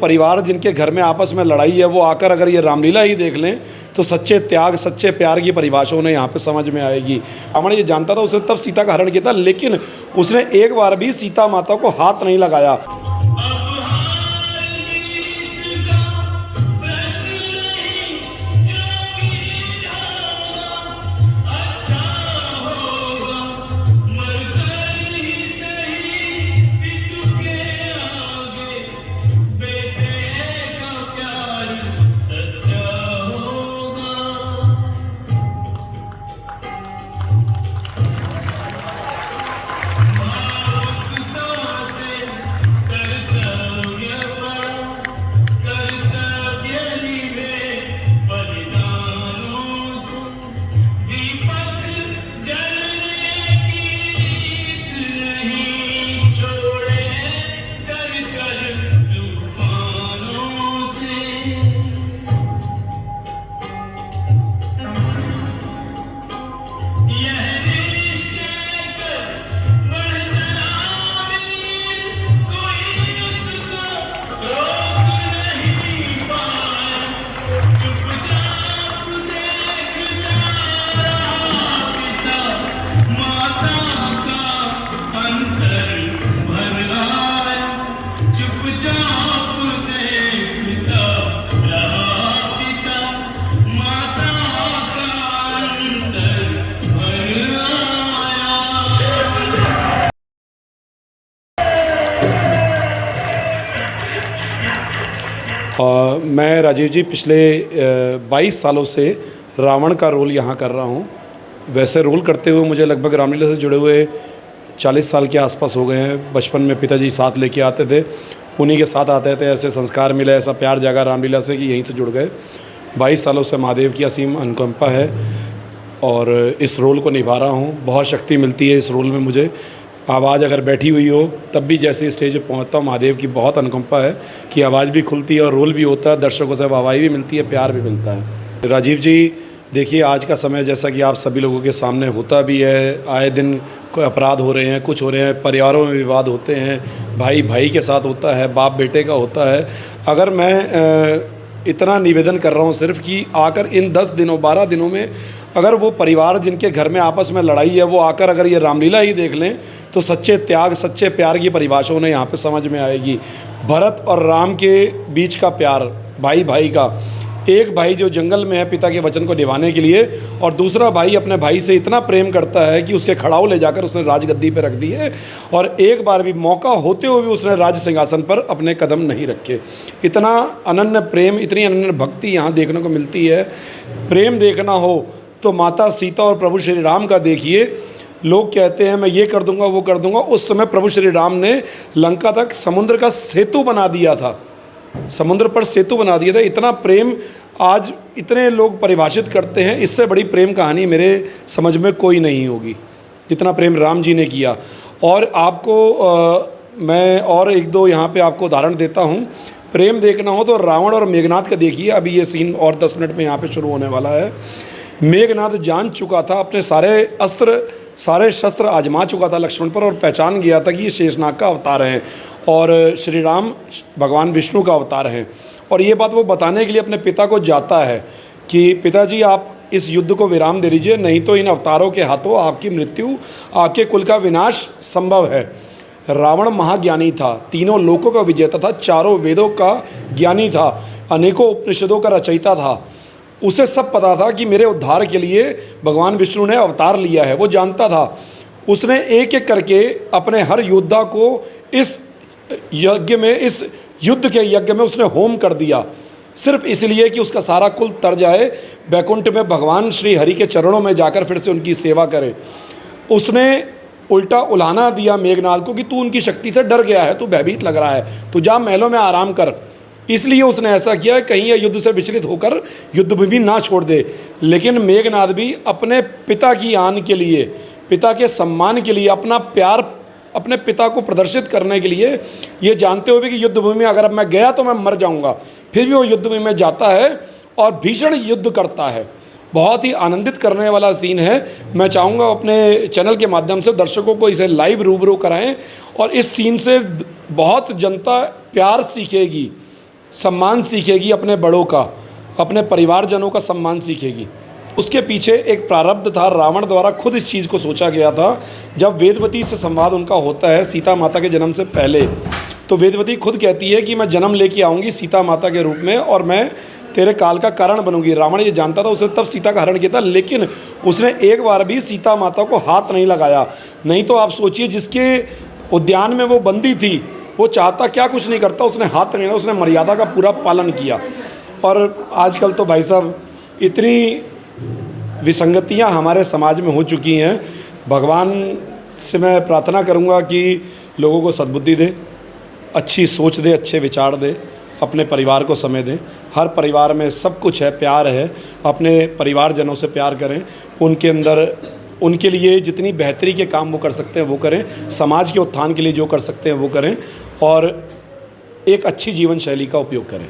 परिवार जिनके घर में आपस में लड़ाई है वो आकर अगर ये रामलीला ही देख लें तो सच्चे त्याग सच्चे प्यार की परिभाषा उन्हें यहाँ पे समझ में आएगी। रावण ये जानता था, उसने तब सीता का हरण किया था, लेकिन उसने एक बार भी सीता माता को हाथ नहीं लगाया। मैं राजीव जी पिछले 22 सालों से रावण का रोल यहाँ कर रहा हूँ। वैसे रोल करते हुए मुझे लगभग रामलीला से जुड़े हुए 40 साल के आसपास हो गए हैं। बचपन में पिताजी साथ लेके आते थे, उन्हीं के साथ आते थे, ऐसे संस्कार मिले, ऐसा प्यार जागा रामलीला से कि यहीं से जुड़ गए। 22 सालों से महादेव की असीम अनुकंपा है और इस रोल को निभा रहा हूँ। बहुत शक्ति मिलती है इस रोल में मुझे। आवाज़ अगर बैठी हुई हो तब भी जैसे स्टेज पे पहुँचता हूँ, महादेव की बहुत अनुकंपा है कि आवाज़ भी खुलती है और रोल भी होता है, दर्शकों से वाहवाही भी मिलती है, प्यार भी मिलता है। राजीव जी देखिए, आज का समय जैसा कि आप सभी लोगों के सामने होता भी है, आए दिन कोई अपराध हो रहे हैं, कुछ हो रहे हैं, परिवारों में विवाद होते हैं, भाई भाई के साथ होता है, बाप बेटे का होता है। अगर मैं इतना निवेदन कर रहा हूँ सिर्फ कि आकर इन 10 दिनों 12 दिनों में अगर वो परिवार जिनके घर में आपस में लड़ाई है वो आकर अगर ये रामलीला ही देख लें तो सच्चे त्याग सच्चे प्यार की परिभाषा उन्हें यहाँ पे समझ में आएगी। भरत और राम के बीच का प्यार, भाई भाई का, एक भाई जो जंगल में है पिता के वचन को निभाने के लिए और दूसरा भाई अपने भाई से इतना प्रेम करता है कि उसके खड़ाऊ ले जाकर उसने राजगद्दी पर रख दी है और एक बार भी मौका होते हुए भी उसने राज सिंहासन पर अपने कदम नहीं रखे। इतना अनन्य प्रेम, इतनी अनन्य भक्ति यहाँ देखने को मिलती है। प्रेम देखना हो तो माता सीता और प्रभु श्री राम का देखिए। लोग कहते हैं मैं ये कर दूंगा वो कर दूंगा, उस समय प्रभु श्री राम ने लंका तक समुद्र का सेतु बना दिया था, समुद्र पर सेतु बना दिया था। इतना प्रेम आज इतने लोग परिभाषित करते हैं, इससे बड़ी प्रेम कहानी मेरे समझ में कोई नहीं होगी जितना प्रेम राम जी ने किया। और आपको मैं और एक दो यहाँ पे आपको उदाहरण देता हूँ। प्रेम देखना हो तो रावण और मेघनाथ का देखिए। अभी ये सीन और 10 मिनट में यहाँ पे शुरू होने वाला है। मेघनाथ जान चुका था, अपने सारे शस्त्र आजमा चुका था लक्ष्मण पर और पहचान गया था कि ये शेषनाग का अवतार हैं और श्री राम भगवान विष्णु का अवतार हैं। और ये बात वो बताने के लिए अपने पिता को जाता है कि पिताजी आप इस युद्ध को विराम दे दीजिए, नहीं तो इन अवतारों के हाथों आपकी मृत्यु, आपके कुल का विनाश संभव है। रावण महाज्ञानी था, तीनों लोकों का विजेता था, चारों वेदों का ज्ञानी था, अनेकों उपनिषदों का रचयिता था। उसे सब पता था कि मेरे उद्धार के लिए भगवान विष्णु ने अवतार लिया है, वो जानता था। उसने एक एक करके अपने हर योद्धा को इस यज्ञ में, इस युद्ध के यज्ञ में उसने होम कर दिया, सिर्फ इसलिए कि उसका सारा कुल तर जाए, वैकुंठ में भगवान श्री हरि के चरणों में जाकर फिर से उनकी सेवा करे। उसने उल्टा उलाहना दिया मेघनाथ को कि तू उनकी शक्ति से डर गया है, तू भयभीत लग रहा है, तू जा महलों में आराम कर। इसलिए उसने ऐसा किया कहीं यह युद्ध से विचलित होकर युद्ध भी ना छोड़ दे। लेकिन मेघनाथ भी अपने पिता की आन के लिए, पिता के सम्मान के लिए, अपना प्यार अपने पिता को प्रदर्शित करने के लिए, ये जानते हुए कि युद्ध भूमि में अगर अब मैं गया तो मैं मर जाऊंगा, फिर भी वो युद्ध भूमि में जाता है और भीषण युद्ध करता है। बहुत ही आनंदित करने वाला सीन है। मैं चाहूँगा अपने चैनल के माध्यम से दर्शकों को इसे लाइव रूबरू कराएं और इस सीन से बहुत जनता प्यार सीखेगी। सम्मान सीखेगी अपने बड़ों का, अपने परिवारजनों का सम्मान सीखेगी। उसके पीछे एक प्रारब्ध था, रावण द्वारा खुद इस चीज़ को सोचा गया था। जब वेदवती से संवाद उनका होता है सीता माता के जन्म से पहले, तो वेदवती खुद कहती है कि मैं जन्म लेके आऊँगी सीता माता के रूप में और मैं तेरे काल का कारण बनूंगी। रावण ये जानता था, उसने तब सीता का हरण किया था, लेकिन उसने एक बार भी सीता माता को हाथ नहीं लगाया। नहीं तो आप सोचिए, जिसके उद्यान में वो बंदी थी, वो चाहता क्या कुछ नहीं करता, उसने हाथ नहीं लगाया, उसने मर्यादा का पूरा पालन किया। और आजकल तो भाई साहब इतनी विसंगतियां हमारे समाज में हो चुकी हैं। भगवान से मैं प्रार्थना करूंगा कि लोगों को सद्बुद्धि दे, अच्छी सोच दे, अच्छे विचार दे, अपने परिवार को समय दें। हर परिवार में सब कुछ है, प्यार है, अपने परिवारजनों से प्यार करें, उनके अंदर उनके लिए जितनी बेहतरी के काम वो कर सकते हैं वो करें, समाज के उत्थान के लिए जो कर सकते हैं वो करें और एक अच्छी जीवन शैली का उपयोग करें।